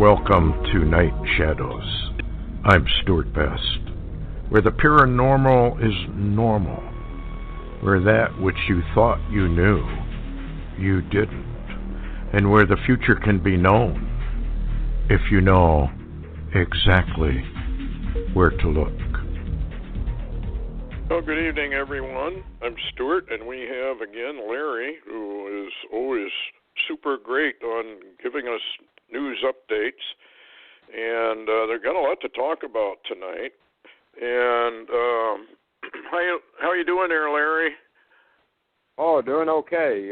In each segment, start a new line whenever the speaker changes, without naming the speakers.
Welcome to Night Shadows. I'm Stewart Best, where the paranormal is normal, where that which you thought you knew, you didn't, and where the future can be known if you know exactly where to look.
Well, good evening, everyone. I'm Stewart, and we have again Larry, who is always super great on giving us news updates, and they've got a lot to talk about tonight. And how you doing there, Larry?
Oh, doing okay.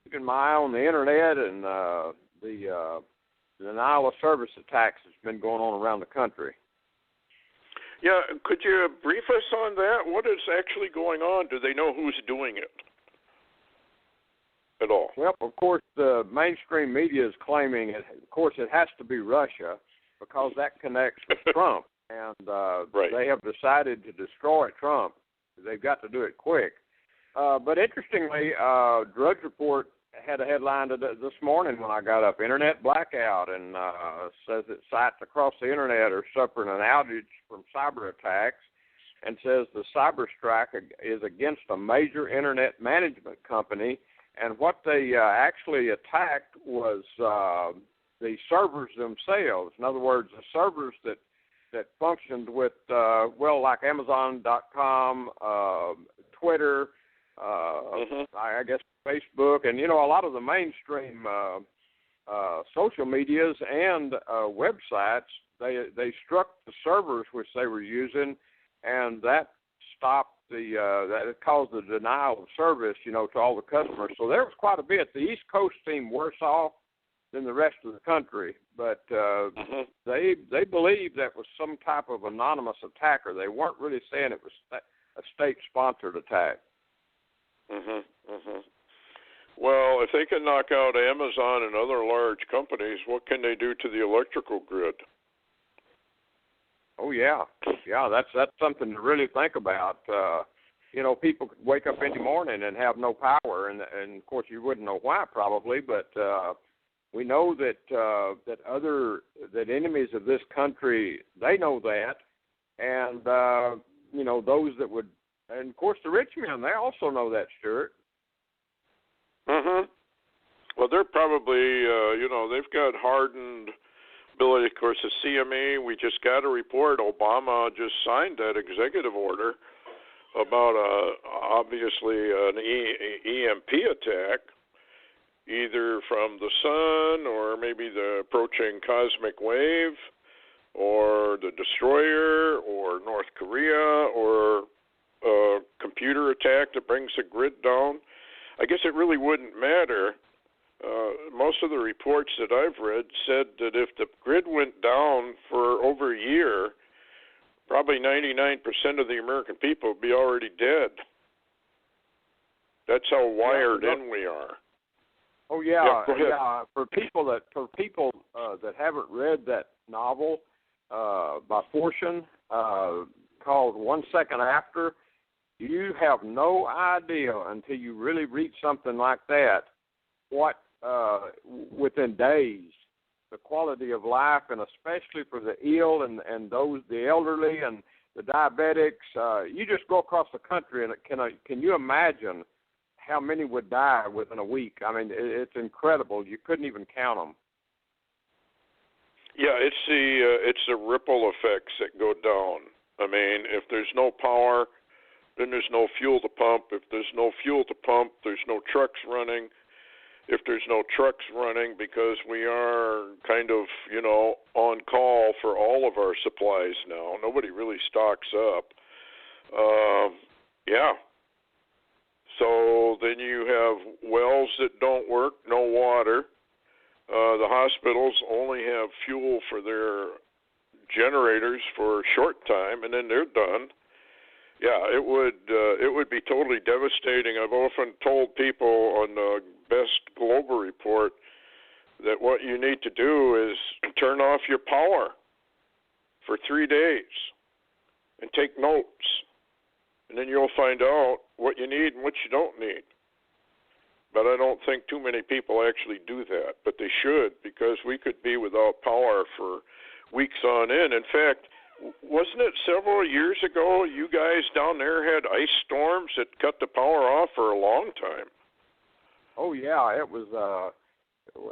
Keeping my eye on the internet and the denial of service attacks that's been going on around the country.
Yeah, could you brief us on that? What is actually going on? Do they know who's doing it at all?
Well, of course, the mainstream media is claiming, of course, it has to be Russia because that connects with Trump. And
right.
They have decided to destroy Trump. They've got to do it quick. But interestingly, Drudge Report had a headline this morning when I got up, Internet Blackout, and says that sites across the Internet are suffering an outage from cyber attacks, and says the cyber strike is against a major Internet management company. And what they actually attacked was the servers themselves. In other words, the servers that functioned with, like Amazon.com, Twitter, I guess Facebook, and, a lot of the mainstream social medias and websites, they struck the servers which they were using, and that stopped that caused the denial of service, to all the customers. So there was quite a bit. The East Coast seemed worse off than the rest of the country, but they believed that was some type of anonymous attacker. They weren't really saying it was a state-sponsored attack.
Well, if they can knock out Amazon and other large companies, what can they do to the electrical grid?
Oh, yeah, that's something to really think about. People could wake up any morning and have no power, and of course you wouldn't know why probably, but we know that enemies of this country, they know that, and those that would, and of course the rich men, they also know that, Stuart.
Well, they're probably, they've got hardened ability. Of course, the CME, we just got a report. Obama just signed that executive order about, obviously, an EMP attack, either from the sun or maybe the approaching cosmic wave or the destroyer or North Korea or a computer attack that brings the grid down. I guess it really wouldn't matter. Most of the reports that I've read said that if the grid went down for over a year, probably 99% of the American people would be already dead. That's how wired in we are.
Oh yeah,
go ahead.
Yeah. For people that haven't read that novel by Fortune called 1 Second After, you have no idea until you really read something like that what within days the quality of life, and especially for the ill and those, the elderly and the diabetics. You just go across the country, and can you imagine how many would die within a week? I mean, it's incredible. You couldn't even count them.
Yeah, it's the ripple effects that go down. I mean, if there's no power, then there's no fuel to pump. If there's no fuel to pump, there's no trucks running. If there's no trucks running, because we are kind of, on call for all of our supplies now. Nobody really stocks up. So then you have wells that don't work, no water. The hospitals only have fuel for their generators for a short time, and then they're done. Yeah, it would be totally devastating. I've often told people on the Best Global Report that what you need to do is turn off your power for 3 days and take notes, and then you'll find out what you need and what you don't need. but I don't think too many people actually do that. But they should, because we could be without power for weeks on end. In fact, wasn't it several years ago you guys down there had ice storms that cut the power off for a long time?
Oh, yeah, it was,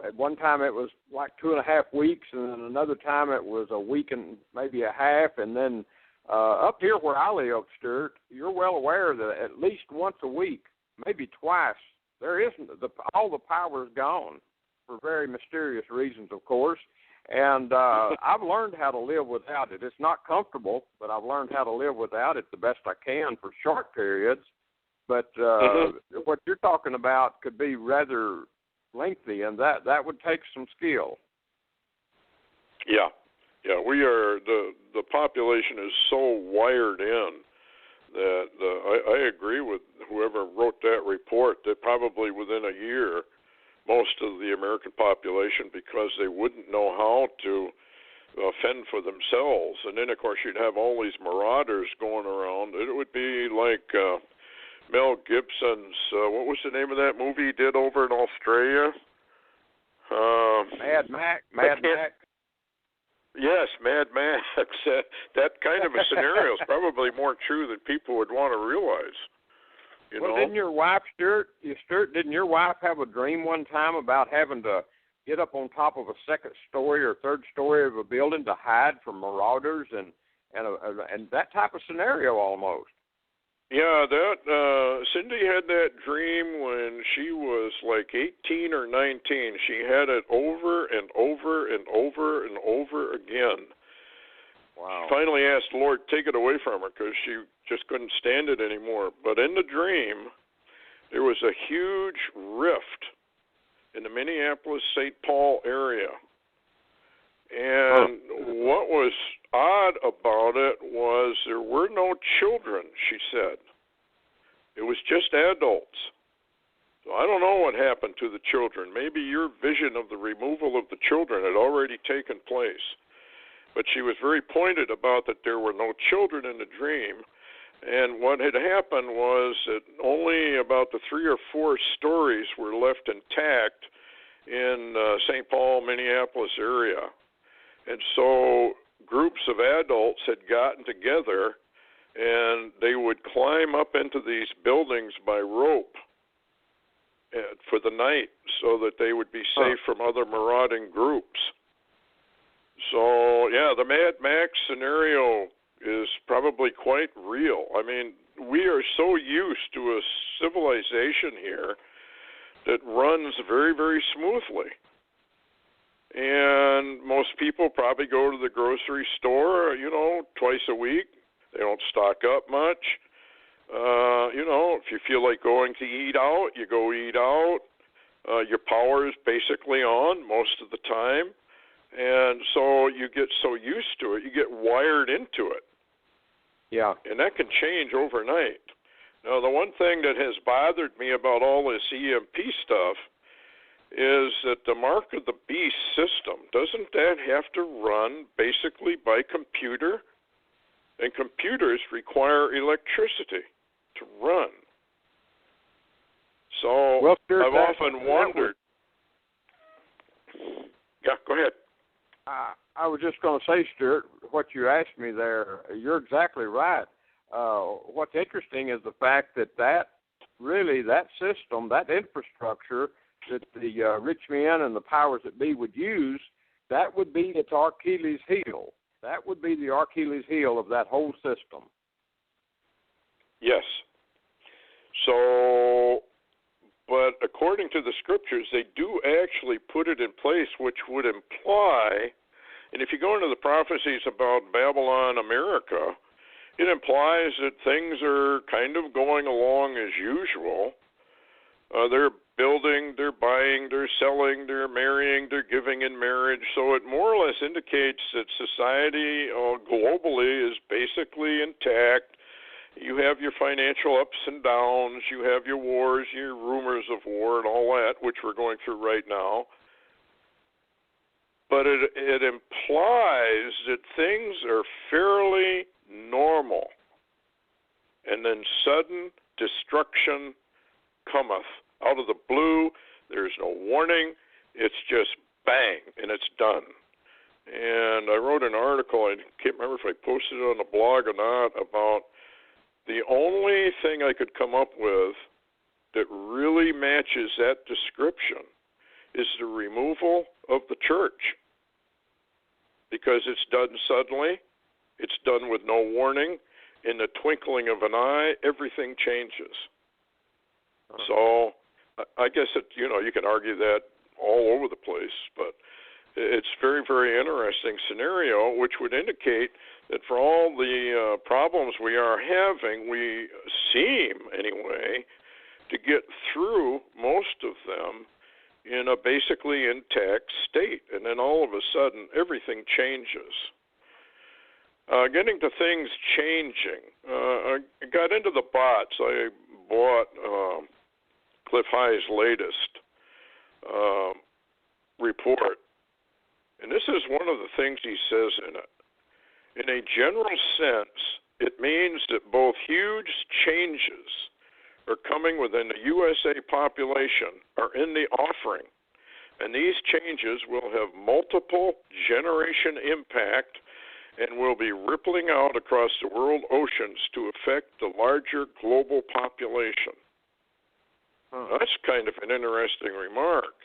at one time it was like 2.5 weeks, and then another time it was a week and maybe a half, and then up here where I live, Stewart, you're well aware that at least once a week, maybe twice, there isn't, all the power is gone for very mysterious reasons, of course. And I've learned how to live without it. It's not comfortable, but I've learned how to live without it the best I can for short periods. But what you're talking about could be rather lengthy, and that would take some skill.
Yeah, we are, the population is so wired in that I agree with whoever wrote that report that probably within a year, most of the American population, because they wouldn't know how to fend for themselves. And then, of course, you'd have all these marauders going around. It would be like Mel Gibson's, what was the name of that movie he did over in Australia?
Mad Max.
Yes, Mad Max. That kind of a scenario is probably more true than people would want to realize.
Didn't your wife, Stewart, didn't your wife have a dream one time about having to get up on top of a second story or third story of a building to hide from marauders and that type of scenario almost?
Yeah, that Cindy had that dream when she was like 18 or 19. She had it over and over and over and over again.
Wow.
She finally asked the Lord to take it away from her because she just couldn't stand it anymore. But in the dream, there was a huge rift in the Minneapolis-St. Paul area. And what was odd about it was there were no children, she said. It was just adults. So I don't know what happened to the children. Maybe your vision of the removal of the children had already taken place. But she was very pointed about that there were no children in the dream. And what had happened was that only about the 3 or 4 stories were left intact in St. Paul, Minneapolis area. And so groups of adults had gotten together, and they would climb up into these buildings by rope for the night so that they would be safe from other marauding groups. So, yeah, the Mad Max scenario is probably quite real. I mean, we are so used to a civilization here that runs very, very smoothly. And most people probably go to the grocery store, twice a week. They don't stock up much. If you feel like going to eat out, you go eat out. Your power is basically on most of the time. And so you get so used to it, you get wired into it.
Yeah.
And that can change overnight. Now, the one thing that has bothered me about all this EMP stuff is that the mark of the beast system, doesn't that have to run basically by computer? And computers require electricity to run. So
well, sure,
I've often wondered. Yeah, go ahead.
I was just going to say, Stewart, what you asked me there, you're exactly right. What's interesting is the fact that system, that infrastructure that the rich men and the powers that be would use, that would be its Achilles heel. That would be the Achilles heel of that whole system.
Yes. So, but according to the scriptures, they do actually put it in place, which would imply, and if you go into the prophecies about Babylon, America, it implies that things are kind of going along as usual. They're building, they're buying, they're selling, they're marrying, they're giving in marriage. So it more or less indicates that society globally is basically intact. You have your financial ups and downs, you have your wars, your rumors of war and all that, which we're going through right now. But it implies that things are fairly normal. And then sudden destruction cometh out of the blue. There's no warning. It's just bang, and it's done. And I wrote an article, I can't remember if I posted it on the blog or not, about the only thing I could come up with that really matches that description is the removal of the church. Because it's done suddenly, it's done with no warning, in the twinkling of an eye, everything changes. So I guess you can argue that all over the place, but it's very, very interesting scenario, which would indicate that for all the problems we are having, we seem, anyway, to get through most of them in a basically intact state. And then all of a sudden, everything changes. Getting to things changing. I got into the bots. I bought Cliff High's latest report. And this is one of the things he says in it. In a general sense, it means that both huge changes are coming within the USA population are in the offering. And these changes will have multiple generation impact and will be rippling out across the world oceans to affect the larger global population. That's kind of an interesting remark.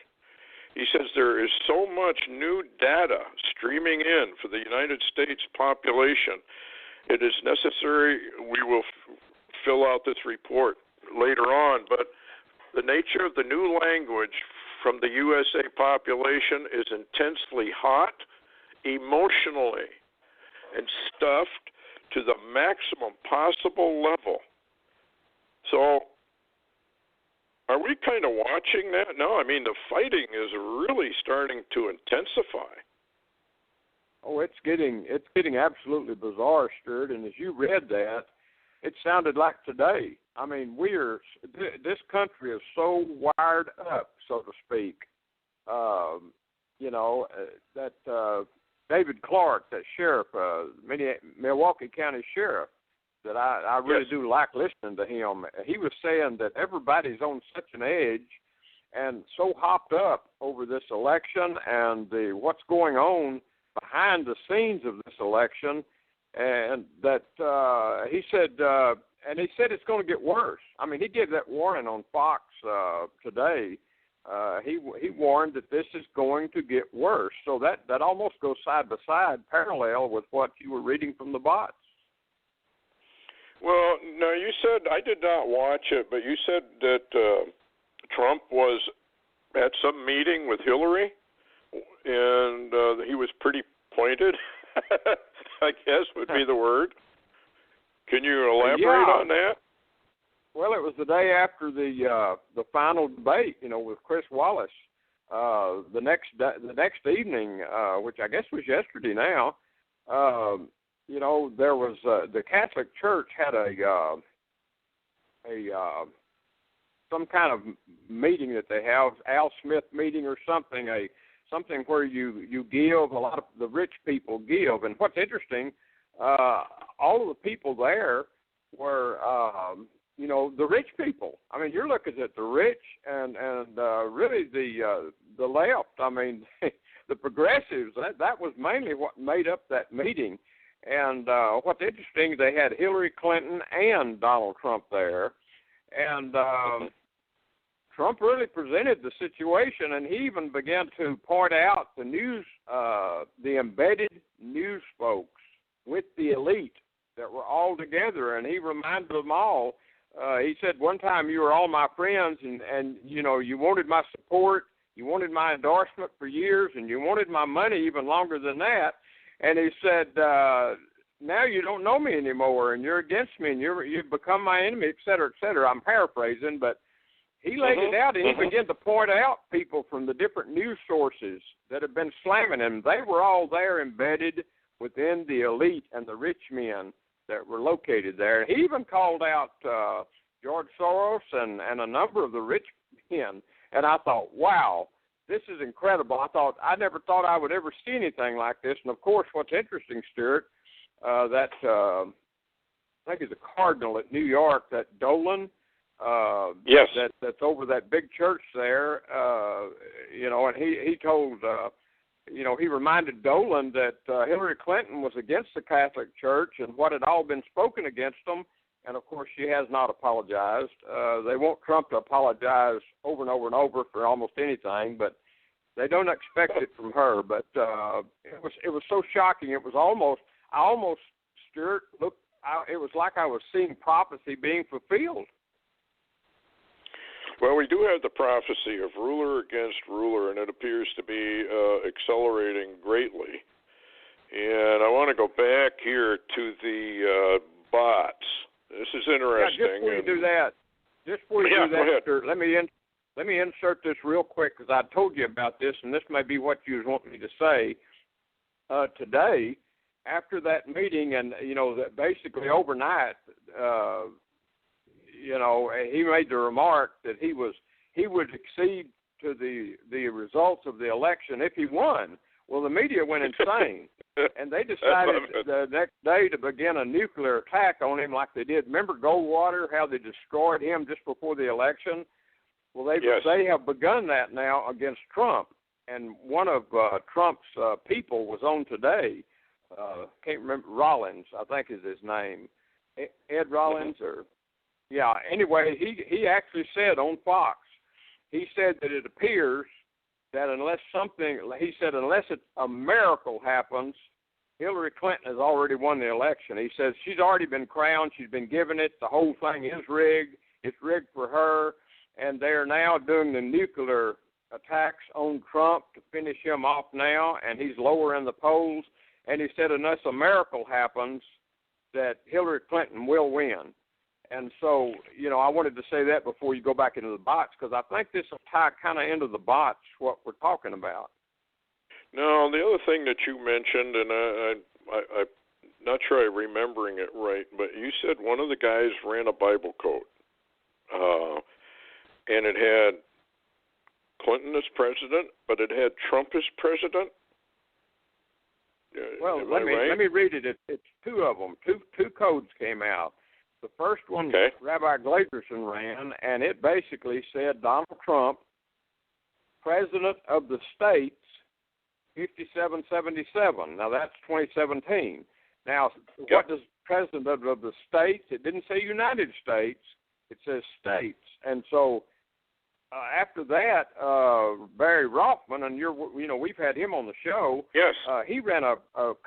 He says there is so much new data streaming in for the United States population, it is necessary we will fill out this report later on, but the nature of the new language from the USA population is intensely hot, emotionally, and stuffed to the maximum possible level. So are we kind of watching that? No, I mean, the fighting is really starting to intensify.
Oh, it's getting absolutely bizarre, Stewart. And as you read that, it sounded like today. I mean, this country is so wired up, so to speak. That David Clark, that sheriff, Milwaukee County sheriff, that I really do like listening to him. He was saying that everybody's on such an edge and so hopped up over this election and what's going on behind the scenes of this election, and that he said it's going to get worse. I mean, he gave that warning on Fox today. He warned that this is going to get worse. So that almost goes side by side, parallel with what you were reading from the bots.
Well, no, you said, I did not watch it, but you said that Trump was at some meeting with Hillary, and he was pretty pointed, I guess would be the word. Can you elaborate on that?
Well, it was the day after the final debate, with Chris Wallace. The next evening, which I guess was yesterday now, there was the Catholic Church had some kind of meeting that they have, Al Smith meeting or something, something where you give, a lot of the rich people give. And what's interesting, all of the people there were, the rich people. I mean, you're looking at the rich and really the left. I mean, the progressives. That was mainly what made up that meeting. And what's interesting, they had Hillary Clinton and Donald Trump there, and Trump really presented the situation, and he even began to point out the embedded news folks with the elite that were all together, and he reminded them all. He said, one time you were all my friends, and you wanted my support, you wanted my endorsement for years, and you wanted my money even longer than that. And he said, now you don't know me anymore, and you're against me, and you've become my enemy, et cetera, et cetera. I'm paraphrasing, but he laid it out, and he began to point out people from the different news sources that have been slamming him. They were all there embedded within the elite and the rich men that were located there. He even called out George Soros and a number of the rich men, and I thought, wow, this is incredible. I never thought I would ever see anything like this. And, of course, what's interesting, Stewart, I think he's a cardinal at New York, that Dolan,
Yes.
That's over that big church there, and he told, he reminded Dolan that Hillary Clinton was against the Catholic Church and what had all been spoken against them, and of course she has not apologized. They want Trump to apologize over and over and over for almost anything, but they don't expect it from her. But it was so shocking. It was almost, Stewart, it was like I was seeing prophecy being fulfilled.
Well, we do have the prophecy of ruler against ruler, and it appears to be accelerating greatly. And I want to go back here to the bots. This is interesting.
Yeah, just before you do that, Stewart, let me insert this real quick because I told you about this, and this may be what you want me to say. Today, after that meeting, and that basically overnight, he made the remark that he would accede to the results of the election if he won. Well, the media went insane, and they decided the next day to begin a nuclear attack on him like they did. Remember Goldwater, how they destroyed him just before the election? Well, they have begun that now against Trump, and one of Trump's people was on today. Can't remember, Rollins, I think is his name. Ed Rollins or... Yeah, anyway, he actually said on Fox, he said that it appears that unless a miracle happens, Hillary Clinton has already won the election. He says she's already been crowned, she's been given it, the whole thing is rigged, it's rigged for her, and they are now doing the nuclear attacks on Trump to finish him off now, and he's lower in the polls, and he said unless a miracle happens, that Hillary Clinton will win. And so, I wanted to say that before you go back into the bots, because I think this will tie kind of into the bots, what we're talking about.
No, the other thing that you mentioned, and I'm not sure I'm remembering it right, but you said one of the guys ran a Bible code, and it had Clinton as president, but it had Trump as president.
Well, let me read it. It's two of them. Two codes came out. The first one, Rabbi Glaserson ran, and it basically said Donald Trump, President of the States, 5777. Now, that's 2017. Now, what does President of the States? It didn't say United States. It says States. And so after that, Barry Rothman, and we've had him on the show.
Yes.
He ran a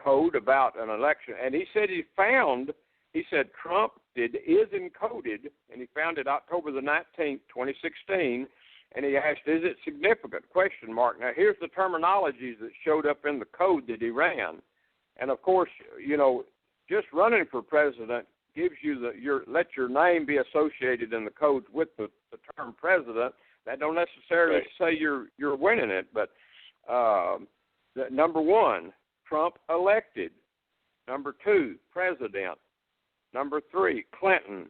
code about an election, and he said Trump is encoded, and he found it October the 19th, 2016, and he asked, is it significant? ? Now, here's the terminologies that showed up in the code that he ran. And, of course, just running for president gives you let your name be associated in the codes with the term president. That don't necessarily say you're winning it, but number one, Trump elected. Number two, president. Number three, Clinton.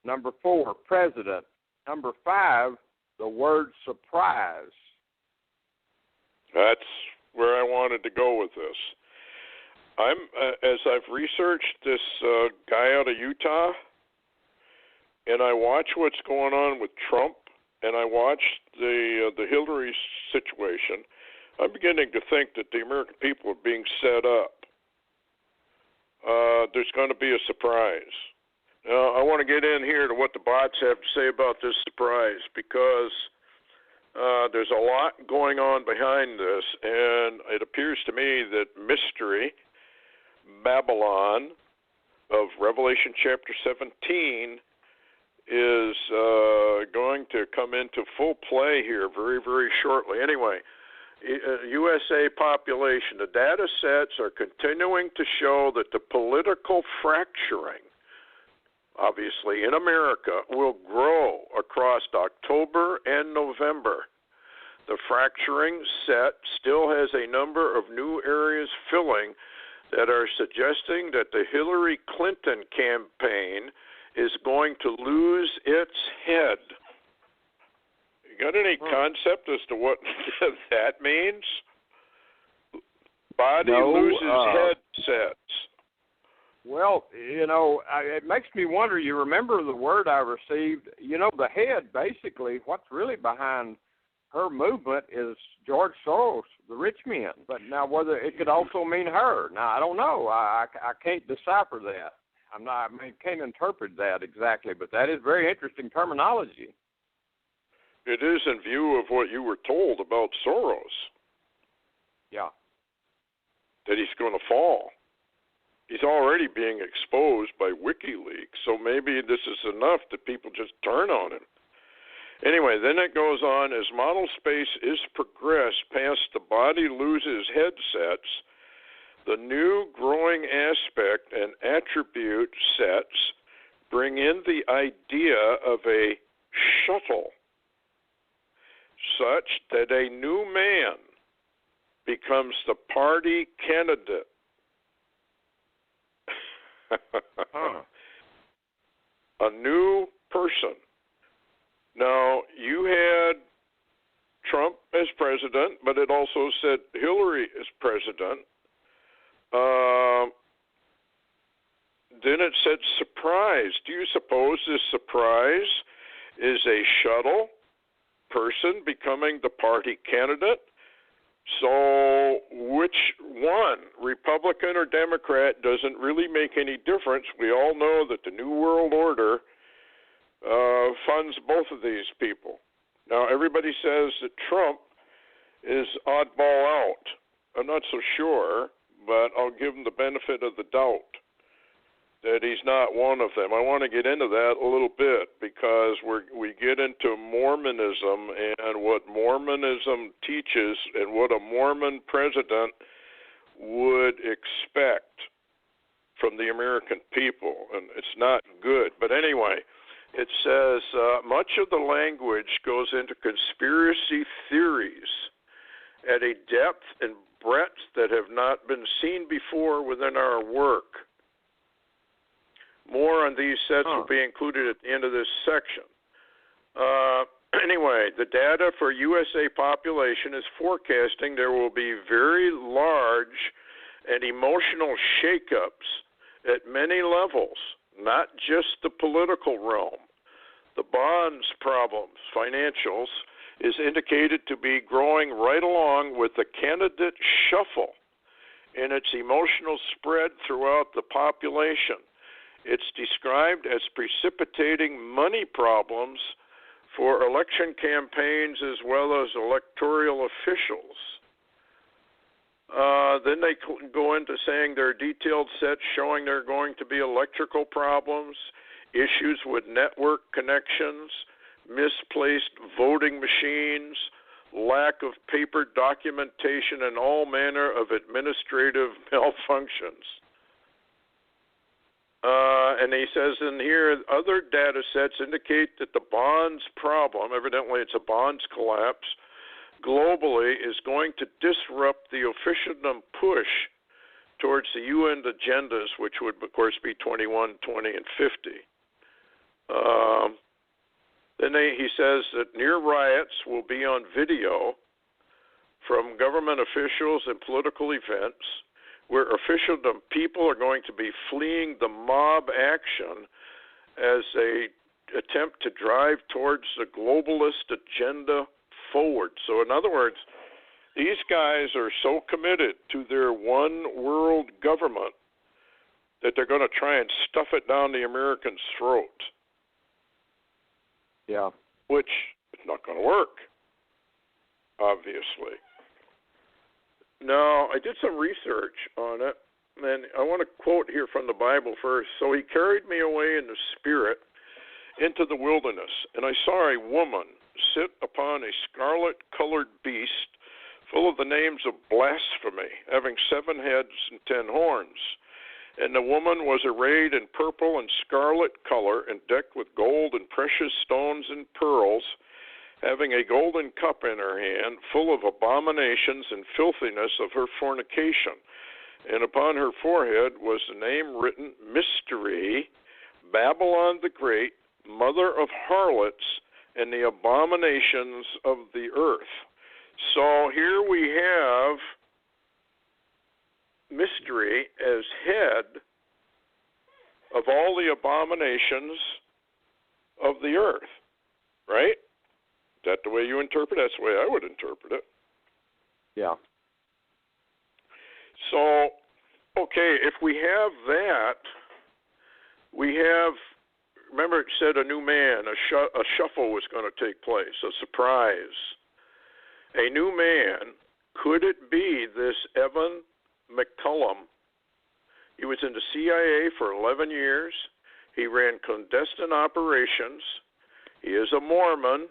Number four, president. Number five, the word surprise.
That's where I wanted to go with this. As I've researched this guy out of Utah, and I watch what's going on with Trump, and I watch the Hillary situation, I'm beginning to think that the American people are being set up. There's going to be a surprise. Now, I want to get in here to what the bots have to say about this surprise, because there's a lot going on behind this, and it appears to me that mystery, Babylon, of Revelation chapter 17 is going to come into full play here very, very shortly. Anyway, USA population, the data sets are continuing to show that the political fracturing, obviously in America, will grow across October and November. The fracturing set still has a number of new areas filling that are suggesting that the Hillary Clinton campaign is going to lose its head. You got any concept as to what that means? Body loses headsets.
Well, it makes me wonder. You remember the word I received? The head, basically, what's really behind her movement is George Soros, the rich men. But now whether it could also mean her. Now, I don't know. I can't decipher that. Can't interpret that exactly, but that is very interesting terminology.
It is in view of what you were told about Soros.
Yeah.
That he's going to fall. He's already being exposed by WikiLeaks, so maybe this is enough that people just turn on him. Anyway, then it goes on, as model space is progressed past the body loses headsets, the new growing aspect and attribute sets bring in the idea of a shuttle, such that a new man becomes the party candidate. A new person. Now, you had Trump as president, but it also said Hillary as president. Then it said surprise. Do you suppose this surprise is a shuttle person becoming the party candidate? So which one, Republican or Democrat, doesn't really make any difference. We all know that the New World Order funds both of these people. Now, everybody says that Trump is oddball out. I'm not so sure, but I'll give him the benefit of the doubt that he's not one of them. I want to get into that a little bit because we get into Mormonism and what Mormonism teaches and what a Mormon president would expect from the American people, and it's not good. But anyway, it says much of the language goes into conspiracy theories at a depth and breadth that have not been seen before within our work. More on these sets will be included at the end of this section. Anyway, the data for USA population is forecasting there will be very large and emotional shakeups at many levels, not just the political realm. The bonds problems, financials, is indicated to be growing right along with the candidate shuffle in its emotional spread throughout the population. It's described as precipitating money problems for election campaigns as well as electoral officials. Then they go into saying there are detailed sets showing there are going to be electrical problems, issues with network connections, misplaced voting machines, lack of paper documentation, and all manner of administrative malfunctions. And he says in here, other data sets indicate that the bonds problem, evidently it's a bonds collapse, globally is going to disrupt the officialdom push towards the UN agendas, which would, of course, be 21, 20, and 50. Then he says that near riots will be on video from government officials and political events where officialdom people are going to be fleeing the mob action as they attempt to drive towards the globalist agenda forward. So in other words, these guys are so committed to their one world government that they're going to try and stuff it down the American's throat.
Yeah.
Which is not going to work, obviously. Now, I did some research on it, and I want to quote here from the Bible first. So he carried me away in the spirit into the wilderness, and I saw a woman sit upon a scarlet-colored beast full of the names of blasphemy, having 7 heads and 10 horns. And the woman was arrayed in purple and scarlet color and decked with gold and precious stones and pearls, having a golden cup in her hand, full of abominations and filthiness of her fornication. And upon her forehead was the name written, Mystery, Babylon the Great, Mother of Harlots, and the abominations of the earth. So here we have Mystery as head of all the abominations of the earth, right? Is that the way you interpret it? That's the way I would interpret it.
Yeah.
So, okay, if we have that, we have, remember it said a new man, a shuffle was going to take place, a surprise. A new man, could it be this Evan McCullum? He was in the CIA for 11 years. He ran clandestine operations. He is a Mormon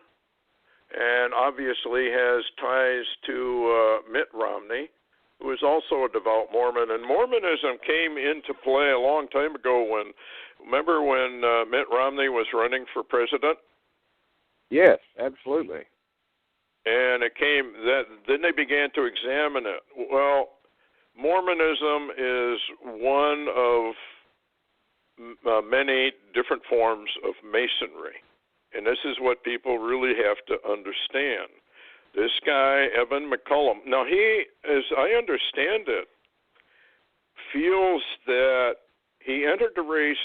and obviously has ties to Mitt Romney, who is also a devout Mormon. And Mormonism came into play a long time ago remember when Mitt Romney was running for president?
Yes, absolutely.
And then they began to examine it. Well, Mormonism is one of many different forms of Masonry. And this is what people really have to understand. This guy, Evan McCullum, now he, as I understand it, feels that he entered the race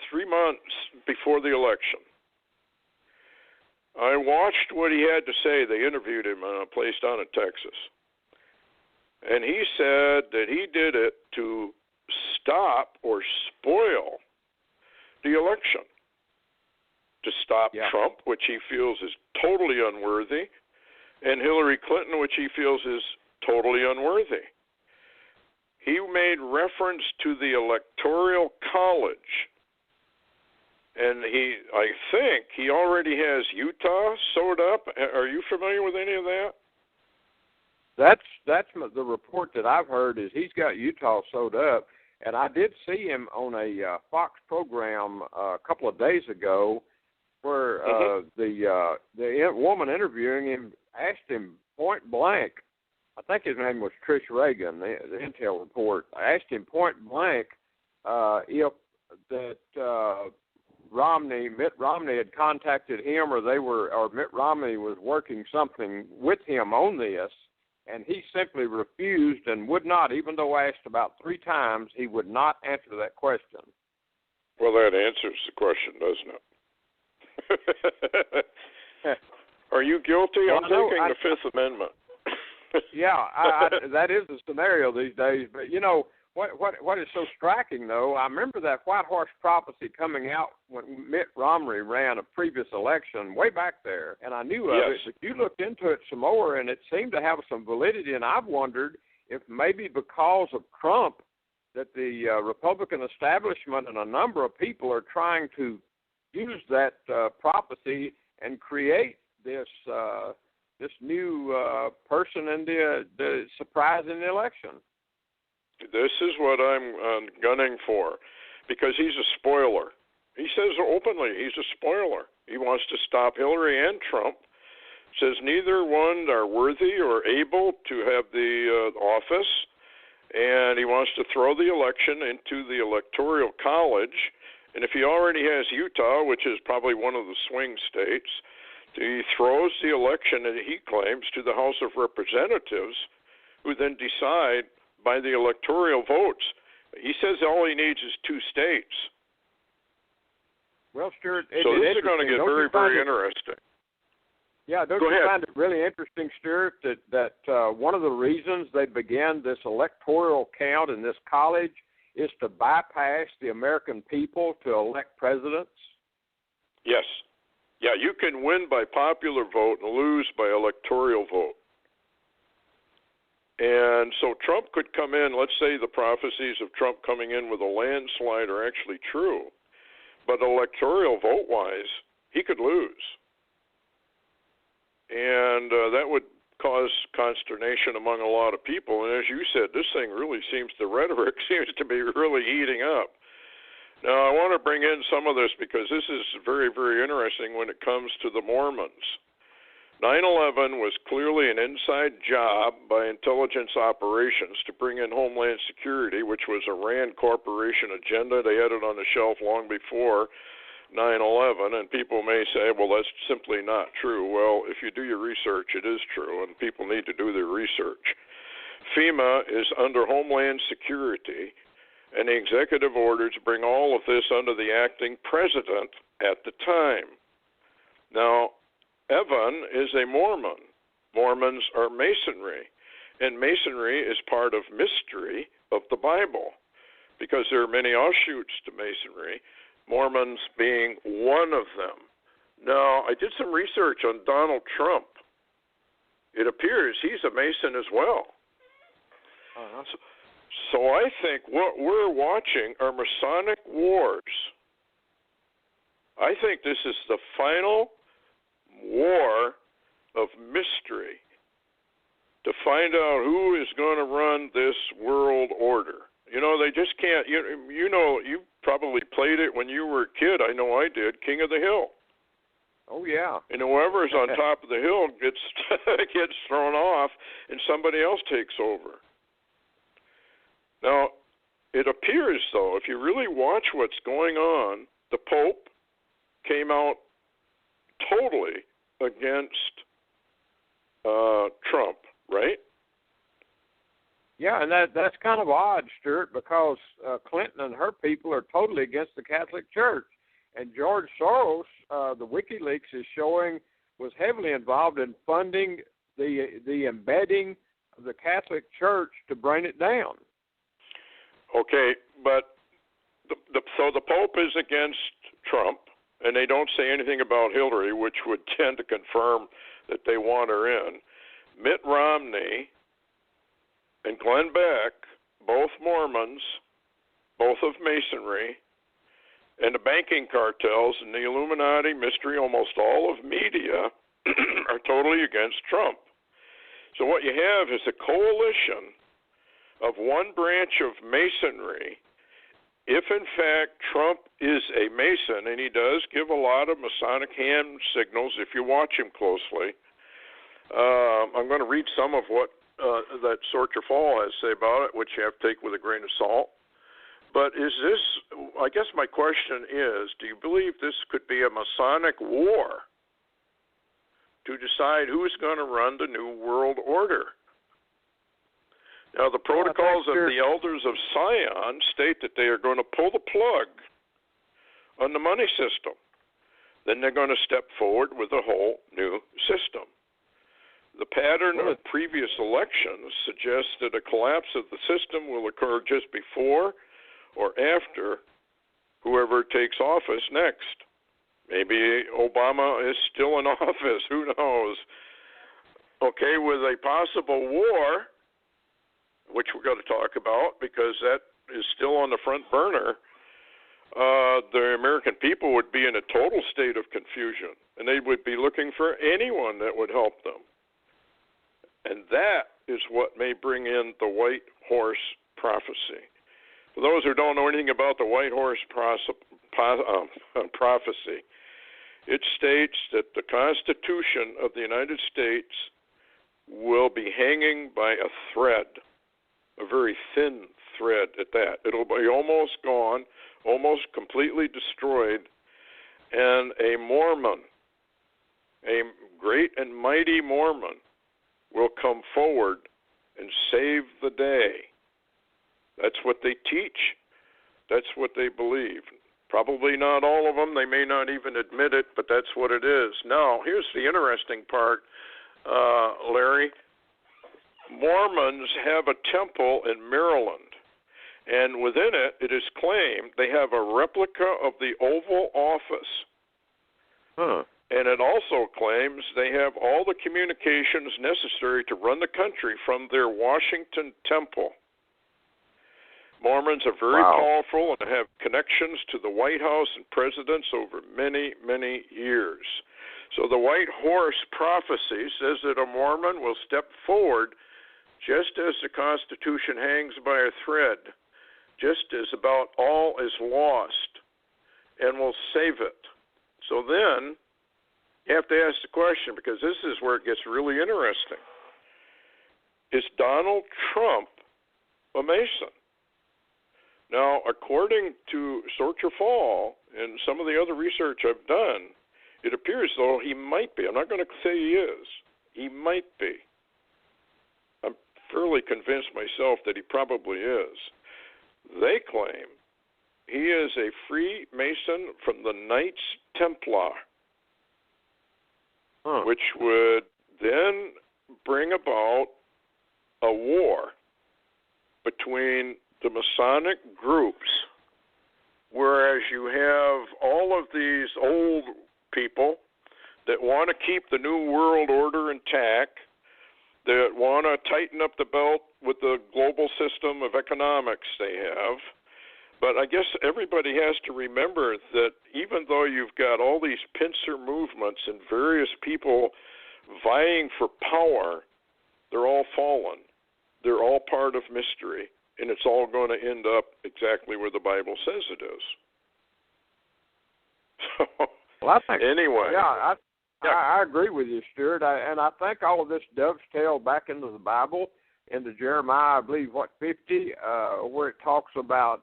3 months before the election. I watched what he had to say. They interviewed him in a place down in Texas. And he said that he did it to stop or spoil the election, to stop Trump, which he feels is totally unworthy, and Hillary Clinton, which he feels is totally unworthy. He made reference to the Electoral College, and I think he already has Utah sewed up. Are you familiar with any of that?
That's the report that I've heard is he's got Utah sewed up, and I did see him on a Fox program a couple of days ago, where the woman interviewing him asked him point blank. I think his name was Trish Reagan, the Intel report. I asked him point blank if that Mitt Romney had contacted him, or Mitt Romney was working something with him on this, and he simply refused and would not, even though asked about 3 times, he would not answer that question.
Well, that answers the question, doesn't it? Are you guilty?
Well,
I'm taking the Fifth Amendment.
Yeah, that is the scenario these days. But you know what is so striking, though? I remember that white horse prophecy coming out when Mitt Romney ran a previous election way back there, and I knew of it. But you looked into it some more, and it seemed to have some validity. And I've wondered if maybe because of Trump, that the Republican establishment and a number of people are trying to use that prophecy and create this new person in the surprise in the election.
This is what I'm gunning for, because he's a spoiler. He says openly he's a spoiler. He wants to stop Hillary and Trump. Says neither one are worthy or able to have the office, and he wants to throw the election into the Electoral College. And if he already has Utah, which is probably one of the swing states, he throws the election, and he claims, to the House of Representatives, who then decide by the electoral votes. He says all he needs is 2 states.
Well, Stewart,
so this is going to get very, very interesting.
Yeah, don't you find it really interesting, Stewart, that one of the reasons they began this electoral count in this college is to bypass the American people to elect presidents?
Yes. Yeah, you can win by popular vote and lose by electoral vote. And so Trump could come in, let's say the prophecies of Trump coming in with a landslide are actually true, but electoral vote-wise, he could lose. And that would cause consternation among a lot of people. And as you said, this thing really the rhetoric seems to be really heating up. Now, I want to bring in some of this because this is very, very interesting when it comes to the Mormons. 9/11 was clearly an inside job by intelligence operations to bring in Homeland Security, which was a RAND Corporation agenda. They had it on the shelf long before 9/11, and people may say, well, that's simply not true. Well, if you do your research, it is true, and people need to do their research. FEMA is under Homeland Security. And the executive orders bring all of this under the acting president at the time. Now, Evan is a Mormon. Mormons are Masonry. And Masonry is part of mystery of the Bible, because there are many offshoots to Masonry, Mormons being one of them. Now, I did some research on Donald Trump. It appears he's a Mason as well.
Uh-huh.
So I think what we're watching are Masonic wars. I think this is the final war of mystery to find out who is going to run this world order. You know, they just can't, you know, you probably played it when you were a kid. I know I did, King of the Hill.
Oh, yeah.
And whoever's on top of the hill gets thrown off and somebody else takes over. Now, it appears, though, if you really watch what's going on, the Pope came out totally against Trump, right?
Yeah, and that's kind of odd, Stewart, because Clinton and her people are totally against the Catholic Church. And George Soros, the WikiLeaks is showing, was heavily involved in funding the embedding of the Catholic Church to bring it down.
Okay, but so the Pope is against Trump, and they don't say anything about Hillary, which would tend to confirm that they want her in. Mitt Romney and Glenn Beck, both Mormons, both of Masonry, and the banking cartels and the Illuminati mystery, almost all of media, are totally against Trump. So what you have is a coalition of one branch of Masonry. If, in fact, Trump is a Mason, and he does give a lot of Masonic hand signals if you watch him closely, I'm going to read some of what that Sorcher Fall has to say about it, which you have to take with a grain of salt. But is this, I guess my question is, do you believe this could be a Masonic war to decide who's going to run the new world order? Now, the protocols of the elders of Zion state that they are going to pull the plug on the money system. Then they're going to step forward with a whole new system. The pattern of previous elections suggests that a collapse of the system will occur just before or after whoever takes office next. Maybe Obama is still in office. Who knows? Okay, with a possible war, which we're going to talk about because that is still on the front burner, the American people would be in a total state of confusion, and they would be looking for anyone that would help them. And that is what may bring in the white horse prophecy. For those who don't know anything about the white horse prophecy, it states that the Constitution of the United States will be hanging by a thread, a very thin thread at that. It'll be almost gone, almost completely destroyed, and a Mormon, a great and mighty Mormon, will come forward and save the day. That's what they teach. That's what they believe. Probably not all of them. They may not even admit it, but that's what it is. Now, here's the interesting part, Larry. Mormons have a temple in Maryland, and within it, it is claimed they have a replica of the Oval Office.
Huh.
And it also claims they have all the communications necessary to run the country from their Washington temple. Mormons are very powerful and have connections to the White House and presidents over many, many years. So the white horse prophecy says that a Mormon will step forward just as the Constitution hangs by a thread, just as about all is lost, and will save it. So then you have to ask the question, because this is where it gets really interesting. Is Donald Trump a Mason? Now, according to Sorcher Fall and some of the other research I've done, it appears though he might be. I'm not going to say he is. He might be. I'm fairly convinced myself that he probably is. they claim he is a Freemason from the Knights Templar, which would then bring about a war between the Masonic groups, whereas you have all of these old people that want to keep the New World Order intact, that want to tighten up the belt with the global system of economics they have. But I guess everybody has to remember that even though you've got all these pincer movements and various people vying for power, they're all fallen. They're all part of mystery, and it's all going to end up exactly where the Bible says it is. So,
well, I think,
anyway.
Yeah, I agree with you, Stewart. And I think all of this dovetails back into the Bible, into Jeremiah, I believe, 50, where it talks about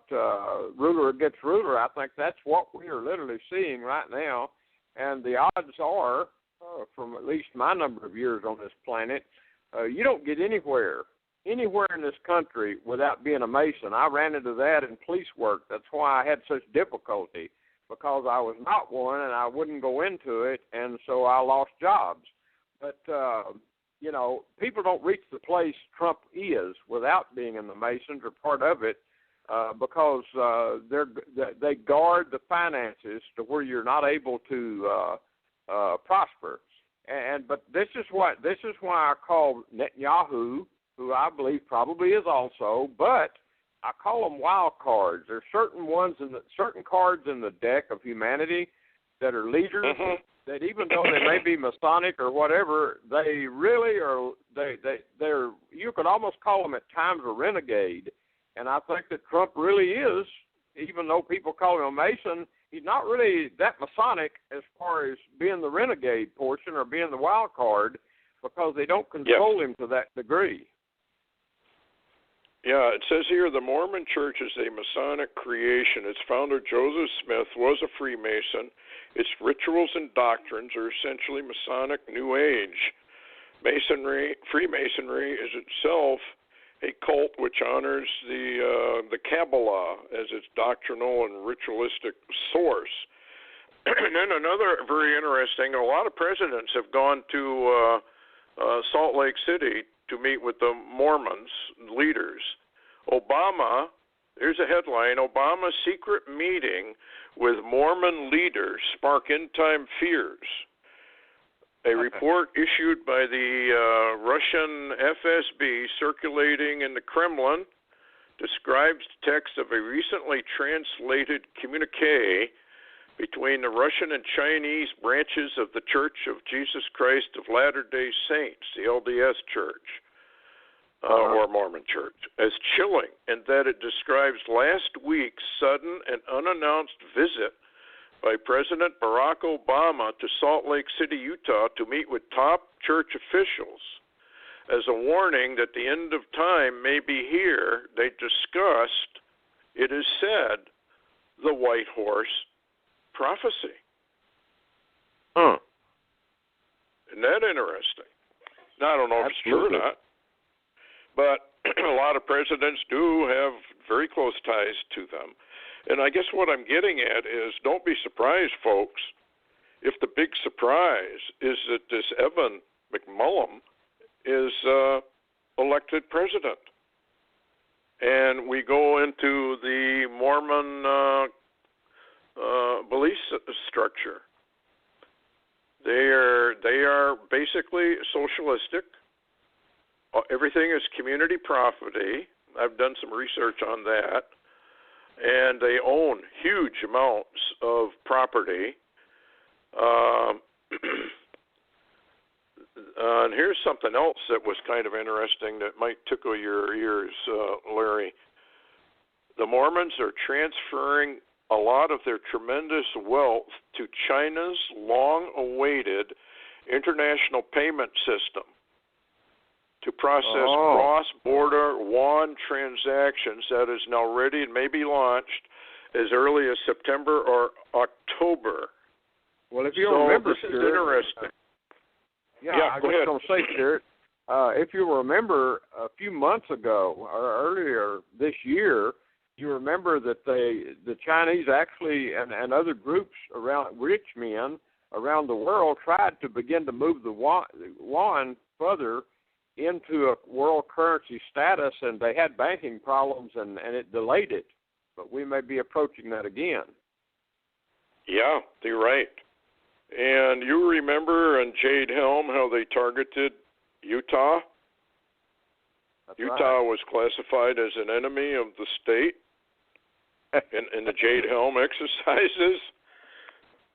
ruler against ruler. I think that's what we are literally seeing right now. And the odds are, from at least my number of years on this planet, you don't get anywhere in this country without being a Mason. I ran into that in police work. That's why I had such difficulty, because I was not one and I wouldn't go into it, and so I lost jobs. But, you know, people don't reach the place Trump is without being in the Masons or part of it, because they guard the finances to where you're not able to prosper. But this is why I call Netanyahu, who I believe probably is also, but I call them wild cards. There's certain cards in the deck of humanity that are leaders that, even though they may be Masonic or whatever, they really are. They're you could almost call them at times a renegade. And I think that Trump really is, even though people call him a Mason, he's not really that Masonic as far as being the renegade portion or being the wild card, because they don't control him to that degree.
Yeah, it says here the Mormon Church is a Masonic creation. Its founder, Joseph Smith, was a Freemason. Its rituals and doctrines are essentially Masonic New Age. Freemasonry is itself a cult which honors the Kabbalah as its doctrinal and ritualistic source. And then another very interesting, a lot of presidents have gone to Salt Lake City to meet with the Mormons leaders. Obama, here's a headline, Obama's secret meeting with Mormon leaders spark end-time fears. A report issued by the Russian FSB circulating in the Kremlin describes the text of a recently translated communique between the Russian and Chinese branches of the Church of Jesus Christ of Latter-day Saints, the LDS Church, or Mormon Church, as chilling, in that it describes last week's sudden and unannounced visit by President Barack Obama to Salt Lake City, Utah, to meet with top church officials as a warning that the end of time may be here. They discussed, it is said, the White Horse prophecy. Isn't that interesting? Now, I don't know if it's true or not, but a lot of presidents do have very close ties to them. And I guess what I'm getting at is, don't be surprised, folks, if the big surprise is that this Evan McMullum is elected president. And we go into the Mormon belief structure. They are basically socialistic. Everything is community property. I've done some research on that. And they own huge amounts of property. And here's something else that was kind of interesting that might tickle your ears, Larry. The Mormons are transferring a lot of their tremendous wealth to China's long-awaited international payment system to process cross-border yuan transactions that is now ready and may be launched as early as September or October.
Well, if you remember,
this is interesting.
Yeah, I was going to say, Stewart, if you remember a few months ago or earlier this year, you remember that the Chinese actually and other groups around, rich men around the world, tried to begin to move the yuan further into a world currency status, and they had banking problems, and it delayed it. But we may be approaching that again.
Yeah, you're right. And you remember in Jade Helm how they targeted Utah?
That's
Utah
right.
was classified as an enemy of the state in the Jade Helm exercises.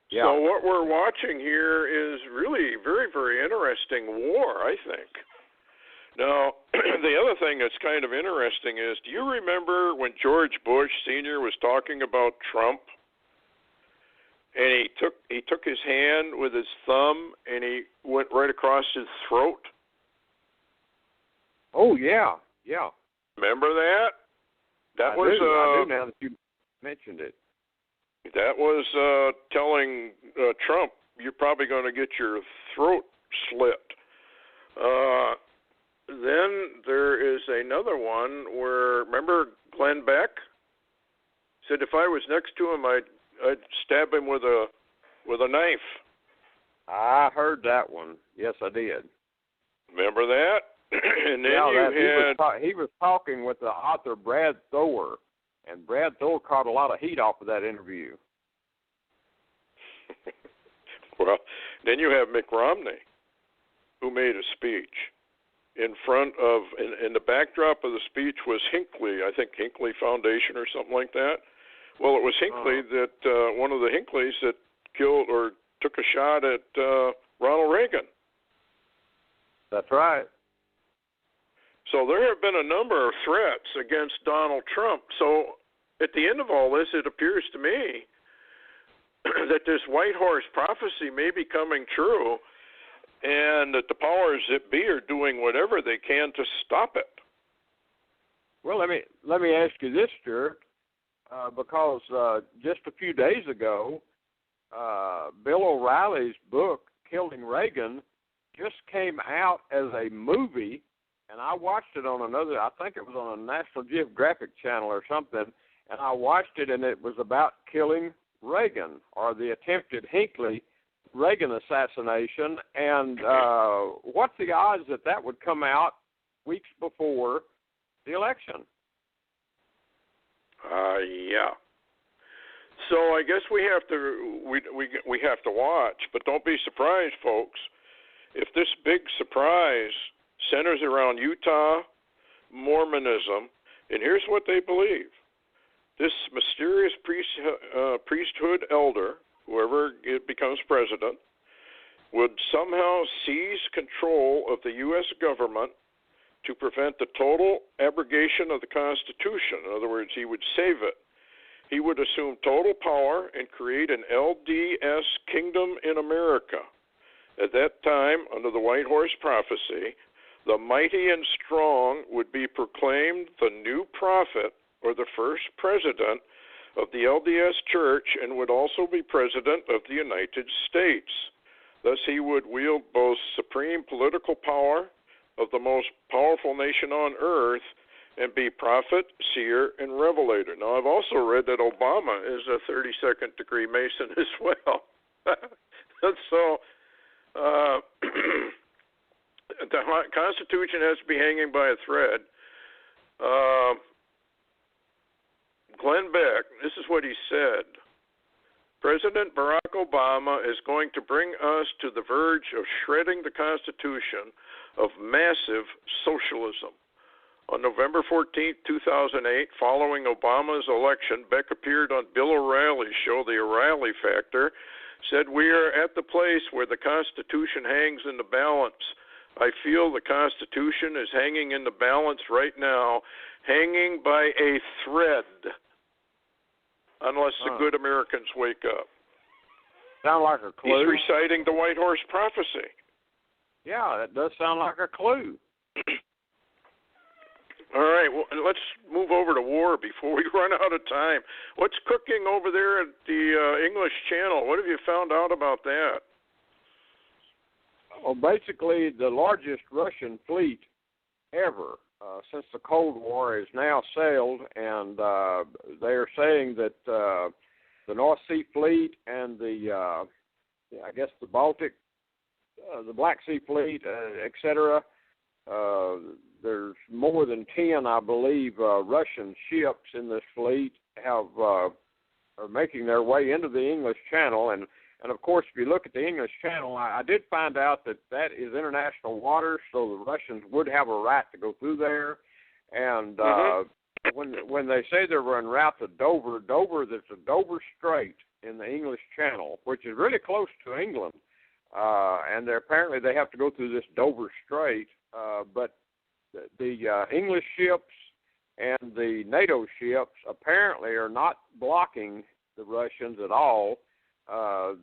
Yeah.
So what we're watching here is really very, very interesting war, I think. Now, the other thing that's kind of interesting is, do you remember when George Bush Sr. was talking about Trump? And he took his hand with his thumb and he went right across his throat.
Oh yeah, yeah.
Remember that?
I do now that you mentioned it.
That was telling Trump, you're probably going to get your throat slit. Then there is another one where, remember Glenn Beck said if I was next to him, I'd stab him with a knife.
I heard that one. Yes, I did.
Remember that? And then
he was talking with the author Brad Thor, and Brad Thor caught a lot of heat off of that interview.
Well, then you have Mitt Romney, who made a speech. In front of, in the backdrop of the speech was Hinckley, I think Hinckley Foundation or something like that. Well, it was Hinckley that, one of the Hinkleys that killed or took a shot at Ronald Reagan.
That's right.
So there have been a number of threats against Donald Trump. So at the end of all this, it appears to me that this White Horse prophecy may be coming true, and that the powers that be are doing whatever they can to stop it.
Well, let me ask you this, Stewart, because just a few days ago, Bill O'Reilly's book, Killing Reagan, just came out as a movie, and I watched it on another, I think it was on a National Geographic channel or something, and I watched it, and it was about killing Reagan, or the attempted Hinckley Reagan assassination, and what's the odds that would come out weeks before the election?
Yeah. So I guess we have to watch, but don't be surprised, folks, if this big surprise centers around Utah, Mormonism, and here's what they believe. This mysterious priesthood elder, whoever it becomes president, would somehow seize control of the U.S. government to prevent the total abrogation of the Constitution. In other words, he would save it. He would assume total power and create an LDS kingdom in America. At that time, under the White Horse prophecy, the mighty and strong would be proclaimed the new prophet or the first president of the LDS Church, and would also be president of the United States. Thus he would wield both supreme political power of the most powerful nation on earth and be prophet, seer, and revelator. Now, I've also read that Obama is a 32nd degree Mason as well. So the Constitution has to be hanging by a thread. Glenn Beck, this is what he said. President Barack Obama is going to bring us to the verge of shredding the Constitution of massive socialism. On November 14, 2008, following Obama's election, Beck appeared on Bill O'Reilly's show, The O'Reilly Factor, said, "We are at the place where the Constitution hangs in the balance. I feel the Constitution is hanging in the balance right now, hanging by a thread, unless the good Americans wake up."
Sound like a clue?
He's reciting the White Horse prophecy.
Yeah, that does sound like a clue.
All right, well, let's move over to war before we run out of time. What's cooking over there at the English Channel? What have you found out about that?
Well, basically, the largest Russian fleet ever since the Cold War is now sailed, and they are saying that the North Sea Fleet and the Baltic, the Black Sea Fleet, etc. There's more than 10, I believe, Russian ships in this fleet are making their way into the English Channel, and of course, if you look at the English Channel, I did find out that is international waters, so the Russians would have a right to go through there. And when they say they're en route to Dover, there's a Dover Strait in the English Channel, which is really close to England, and apparently they have to go through this Dover Strait. But the English ships and the NATO ships apparently are not blocking the Russians at all.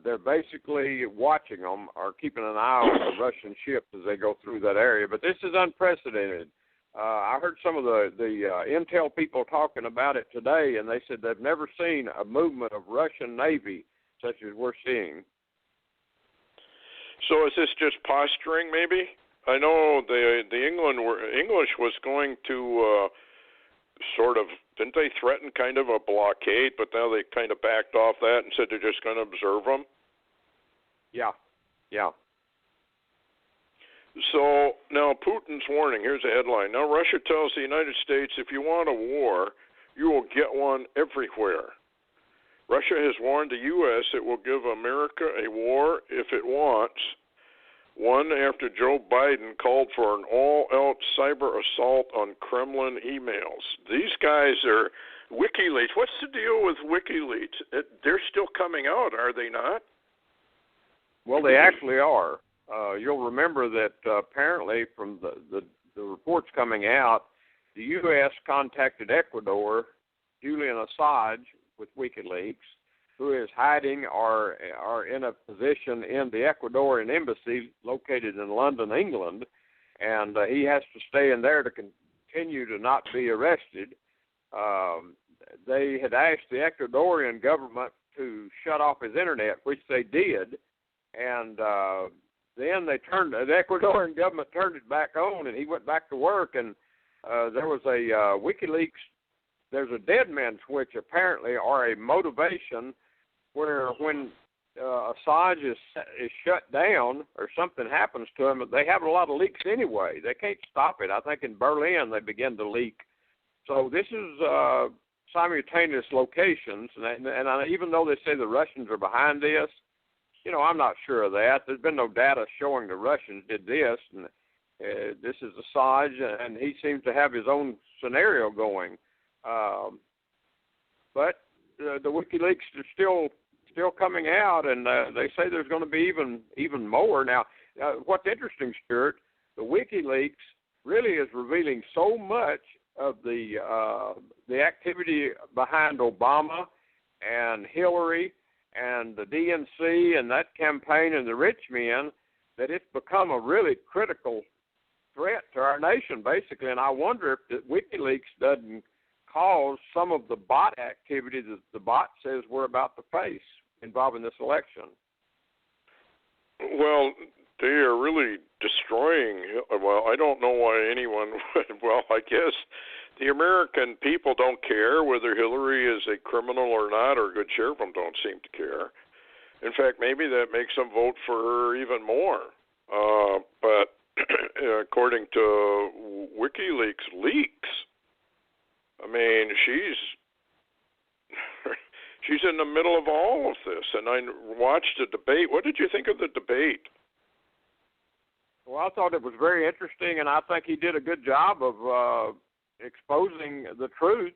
They're basically watching them or keeping an eye on the Russian ships as they go through that area. But this is unprecedented. I heard some of the intel people talking about it today, and they said they've never seen a movement of Russian Navy such as we're seeing.
So is this just posturing, maybe? I know the English was going to sort of, didn't they threaten kind of a blockade, but now they kind of backed off that and said they're just going to observe them?
Yeah.
So now Putin's warning, here's a headline. Now Russia tells the United States, if you want a war, you will get one everywhere. Russia has warned the U.S. it will give America a war if it wants, one after Joe Biden called for an all-out cyber assault on Kremlin emails. These guys are WikiLeaks. What's the deal with WikiLeaks? They're still coming out, are they not?
Well, they actually are. You'll remember that apparently from the reports coming out, the U.S. contacted Ecuador, Julian Assange, with WikiLeaks, who is hiding or in a position in the Ecuadorian embassy located in London, England, and he has to stay in there to continue to not be arrested. They had asked the Ecuadorian government to shut off his internet, which they did, and then the Ecuadorian government turned it back on, and he went back to work, and there was a WikiLeaks, there's a dead man switch apparently, or a motivation where when Assange is shut down or something happens to him, they have a lot of leaks anyway. They can't stop it. I think in Berlin they begin to leak. So this is simultaneous locations, and even though they say the Russians are behind this, I'm not sure of that. There's been no data showing the Russians did this, and this is Assange, and he seems to have his own scenario going. But the WikiLeaks are still coming out, and they say there's going to be even more. Now, what's interesting, Stewart, the WikiLeaks really is revealing so much of the activity behind Obama and Hillary and the DNC and that campaign and the rich men, that it's become a really critical threat to our nation, basically. And I wonder if WikiLeaks doesn't cause some of the bot activity that the bot says we're about to face involving this election.
Well, they are really destroying. Well, I don't know why anyone would. Well, I guess the American people don't care whether Hillary is a criminal or not, or a good share of them don't seem to care. In fact, maybe that makes them vote for her even more. But according to WikiLeaks leaks, I mean, she's in the middle of all of this. And I watched the debate. What did you think of the debate?
Well, I thought it was very interesting, and I think he did a good job of exposing the truth.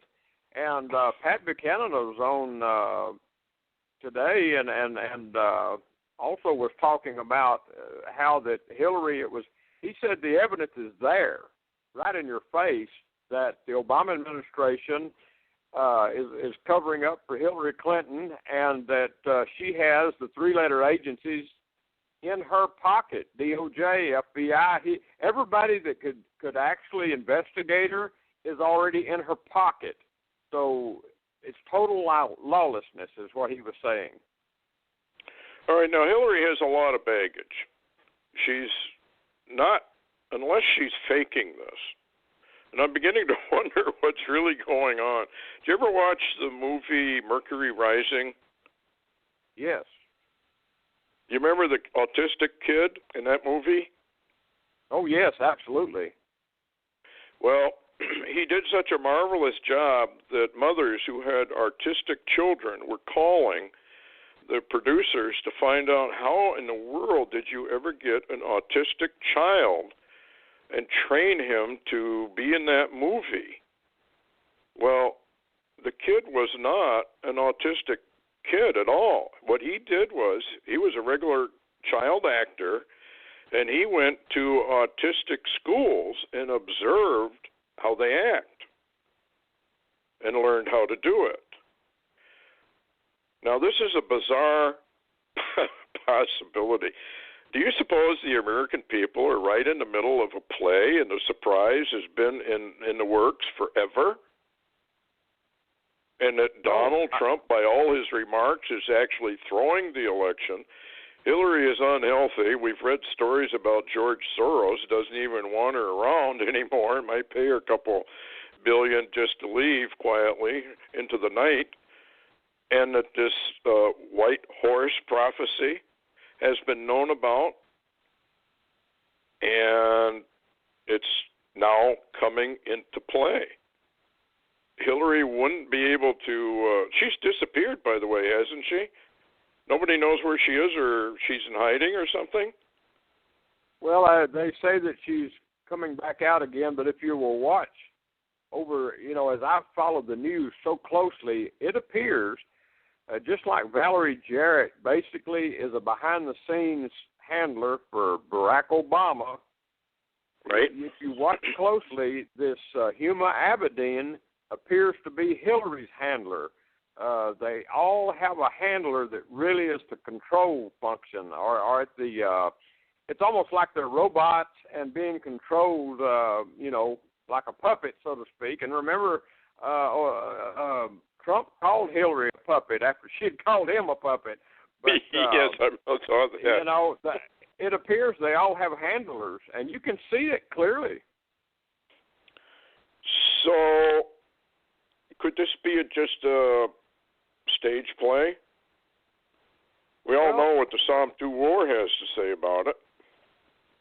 And Pat Buchanan was on today, and also was talking about how that Hillary, he said the evidence is there, right in your face, that the Obama administration is covering up for Hillary Clinton, and that she has the three-letter agencies in her pocket, DOJ, FBI. Everybody that could actually investigate her is already in her pocket. So it's total lawlessness is what he was saying.
All right, now Hillary has a lot of baggage. She's not, unless she's faking this. And I'm beginning to wonder what's really going on. Did you ever watch the movie Mercury Rising?
Yes.
You remember the autistic kid in that movie?
Oh, yes, absolutely.
Well, he did such a marvelous job that mothers who had autistic children were calling the producers to find out how in the world did you ever get an autistic child and train him to be in that movie. Well, the kid was not an autistic kid at all. What he did was he was a regular child actor, and he went to autistic schools and observed how they act and learned how to do it. Now, this is a bizarre possibility. Do you suppose the American people are right in the middle of a play and the surprise has been in the works forever? And that Donald Trump, by all his remarks, is actually throwing the election. Hillary is unhealthy. We've read stories about George Soros doesn't even want her around anymore and might pay her a couple billion just to leave quietly into the night. And that this white horse prophecy has been known about, and it's now coming into play. Hillary wouldn't be able to, she's disappeared, by the way, hasn't she? Nobody knows where she is, or she's in hiding or something?
Well, they say that she's coming back out again, but if you will watch over, as I've followed the news so closely, it appears just like Valerie Jarrett basically is a behind-the-scenes handler for Barack Obama.
Right.
If you watch closely, this Huma Abedin appears to be Hillary's handler. They all have a handler that really is the control function, or at the. It's almost like they're robots and being controlled, like a puppet, so to speak. And remember, Trump called Hillary a puppet after she had called him a puppet. But,
yes, I saw that.
It appears they all have handlers, and you can see it clearly.
So, could this be just a stage play? We all know what the Psalm 2 War has to say about it.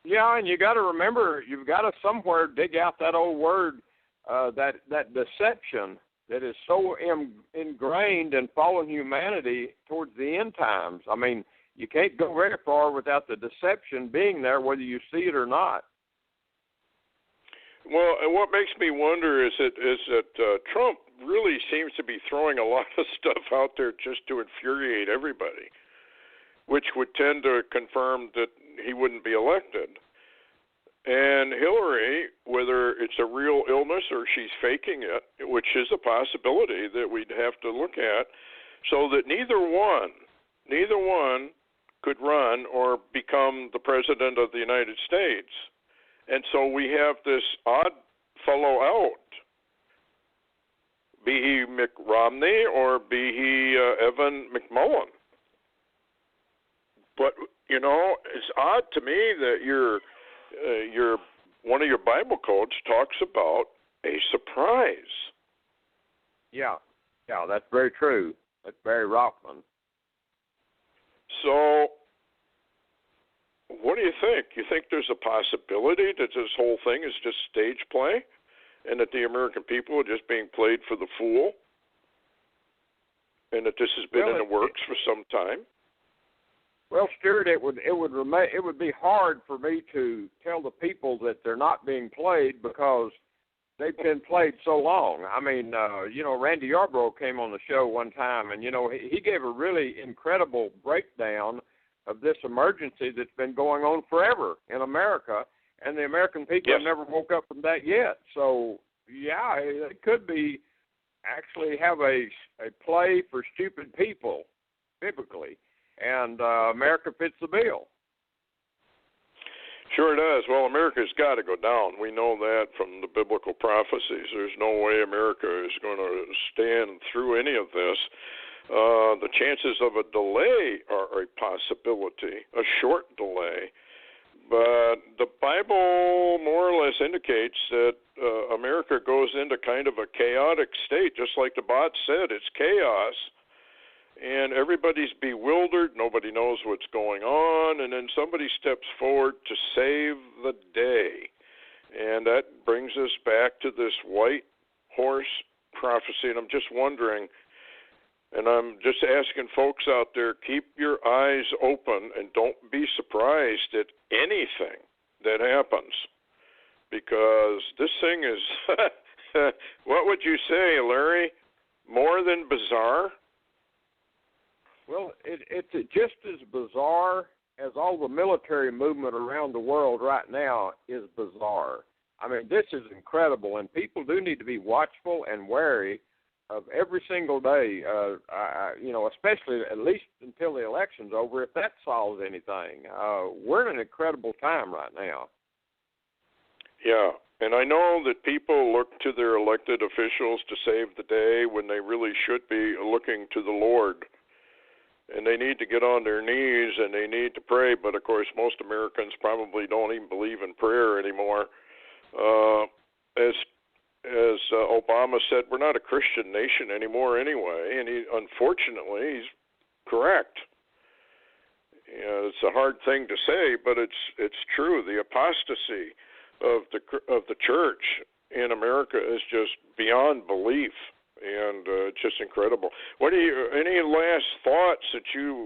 Yeah, and you got to remember, you've got to somewhere dig out that old word, that deception that is so ingrained in fallen humanity towards the end times. I mean, you can't go very far without the deception being there, whether you see it or not.
Well, and what makes me wonder is that Trump really seems to be throwing a lot of stuff out there just to infuriate everybody, which would tend to confirm that he wouldn't be elected. And Hillary, whether it's a real illness or she's faking it, which is a possibility that we'd have to look at, so that neither one could run or become the president of the United States. And so we have this odd fellow out, be he Mitt Romney or be he Evan McMullen. But, it's odd to me that your one of your Bible codes talks about a surprise.
Yeah, that's very true. That's Barry Rockman.
So, what do you think? You think there's a possibility that this whole thing is just stage play, and that the American people are just being played for the fool, and that this has been in the works for some time?
Well, Stewart, it would be hard for me to tell the people that they're not being played because they've been played so long. I mean, Randy Yarbrough came on the show one time, and he gave a really incredible breakdown of this emergency that's been going on forever in America, and the American people have never woke up from that yet. So, yeah, it could be actually have a play for stupid people, biblically. And America fits the bill.
Sure it does. Well, America's got to go down. We know that from the biblical prophecies. There's no way America is going to stand through any of this. The chances of a delay are a possibility, a short delay. But the Bible more or less indicates that America goes into kind of a chaotic state, just like the bot said. It's chaos, and everybody's bewildered. Nobody knows what's going on, and then somebody steps forward to save the day. And that brings us back to this white horse prophecy, and I'm just wondering, and I'm just asking folks out there, keep your eyes open and don't be surprised at anything that happens, because this thing is, what would you say, Larry, more than bizarre?
Well, it's just as bizarre as all the military movement around the world right now is bizarre. I mean, this is incredible, and people do need to be watchful and wary of every single day, especially at least until the election's over, if that solves anything. We're in an incredible time right now.
Yeah, and I know that people look to their elected officials to save the day when they really should be looking to the Lord. And they need to get on their knees and they need to pray, but of course most Americans probably don't even believe in prayer anymore. As Obama said, we're not a Christian nation anymore anyway, and unfortunately he's correct. It's a hard thing to say, but it's true. The apostasy of the church in America is just beyond belief, and it's just incredible. Any last thoughts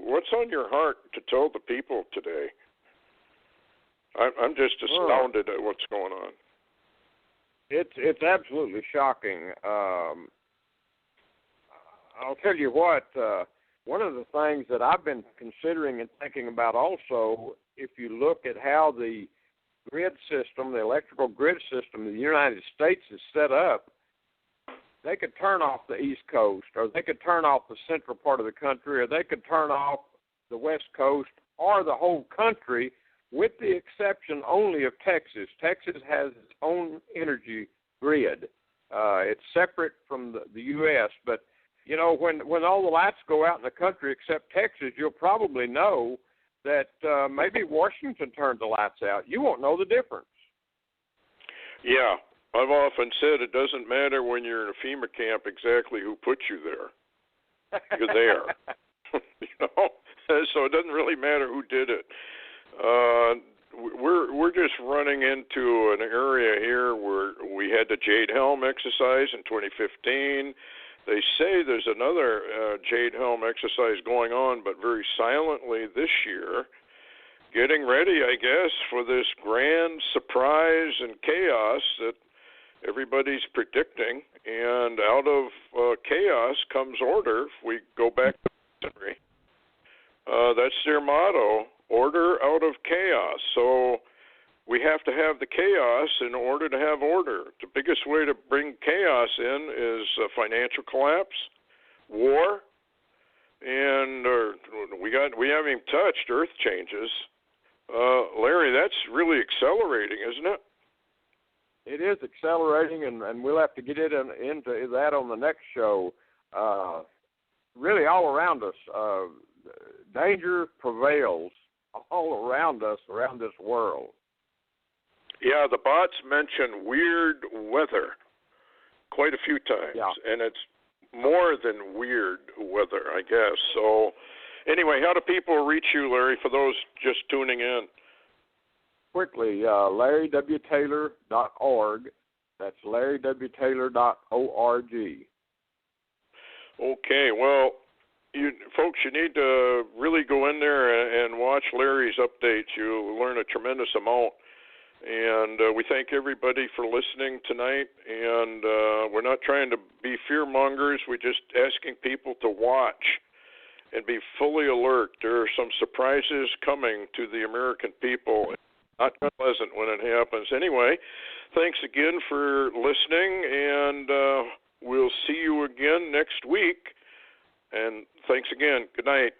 what's on your heart to tell the people today? I'm just astounded at what's going on.
It's absolutely shocking. I'll tell you what, one of the things that I've been considering and thinking about also, if you look at how the grid system, the electrical grid system of the United States is set up, they could turn off the East Coast, or they could turn off the central part of the country, or they could turn off the West Coast, or the whole country, with the exception only of Texas. Texas has its own energy grid. It's separate from the U.S., but, when all the lights go out in the country except Texas, you'll probably know that maybe Washington turned the lights out. You won't know the difference.
Yeah, I've often said it doesn't matter when you're in a FEMA camp exactly who put you there. You're there. So it doesn't really matter who did it. We're just running into an area here where we had the Jade Helm exercise in 2015. They say there's another Jade Helm exercise going on, but very silently this year, getting ready, I guess, for this grand surprise and chaos that everybody's predicting. And out of chaos comes order. If we go back to history, that's their motto. Order out of chaos. So we have to have the chaos in order to have order. The biggest way to bring chaos in is financial collapse, war, and we haven't even touched earth changes. Larry, that's really accelerating, isn't it?
It is accelerating, and we'll have to get into that on the next show. Really all around us, danger prevails all around us, around this world.
Yeah, the bots mention weird weather quite a few times, and it's more than weird weather, I guess. So anyway, how do people reach you, Larry, for those just tuning in?
Quickly, LarryWTaylor.org. That's LarryWTaylor.org.
Okay, well, folks, you need to really go in there and watch Larry's updates. You'll learn a tremendous amount. And we thank everybody for listening tonight. And we're not trying to be fear-mongers. We're just asking people to watch and be fully alert. There are some surprises coming to the American people. Not pleasant when it happens. Anyway, thanks again for listening, and we'll see you again next week. And thanks again. Good night.